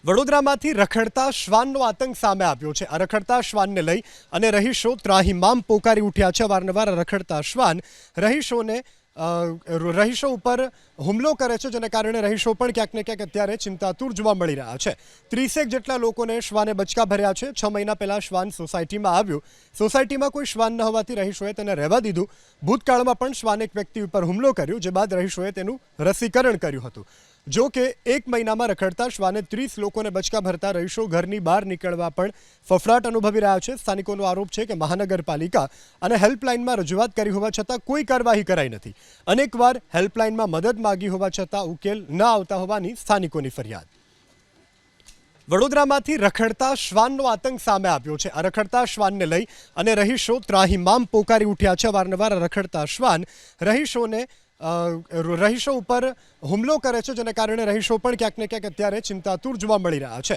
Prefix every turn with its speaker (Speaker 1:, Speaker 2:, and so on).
Speaker 1: વડોદરામાંથી રખડતા શ્વાનનો આતંક સામે આવ્યો છે। આ રખડતા શ્વાનને લઈ અને રહીશો ત્રાહિમામ પોકારી ઉઠ્યા છે। વારંવાર રખડતા શ્વાન રહીશો ઉપર હુમલો કરે છે, જેને કારણે રહીશો પણ ક્યાંક ને ક્યાંક અત્યારે ચિંતાતુર જોવા મળી રહ્યા છે। 30 જેટલા લોકોને શ્વાને બચકા ભર્યા છે। 6 મહિના પહેલા શ્વાન સોસાયટીમાં આવ્યું। સોસાયટીમાં કોઈ શ્વાન ન હોવાથી રહીશોએ તેને રહેવા દીધું। ભૂતકાળમાં પણ શ્વાન એક વ્યક્તિ ઉપર હુમલો કર્યો, જે બાદ રહીશોએ તેનું રસીકરણ કર્યું હતું। જો કે 1 મહિનામાં રખડતા શ્વાને 30 લોકોને બચકા ભરતા રહીશો ઘરની બહાર નીકળવા પણ ફફડાટ અનુભવી રહ્યા છે। સ્થાનિકોનો આરોપ છે કે મહાનગરપાલિકા અને હેલ્પલાઇનમાં રજૂઆત કરી હોવા છતાં કોઈ કાર્યવાહી કરાઈ નથી। અનેકવાર હેલ્પલાઇનમાં મદદ માંગી હોવા છતાં ઉકેલ ન આવતા હોવાની સ્થાનિકોની ફરિયાદ। વડોદરામાંથી રખડતા શ્વાનનો આતંક સામે આવ્યો છે। આ રખડતા શ્વાનને લઈ અને રહીશો ત્રાહિમામ પોકારી ઉઠ્યા છે। વારંવાર રખડતા શ્વાન રહીશો ઉપર હુમલો કરે છે, જેને કારણે રહીશો પણ ક્યાંક ને ક્યાંક અત્યારે ચિંતાતુર જોવા મળી રહ્યા છે।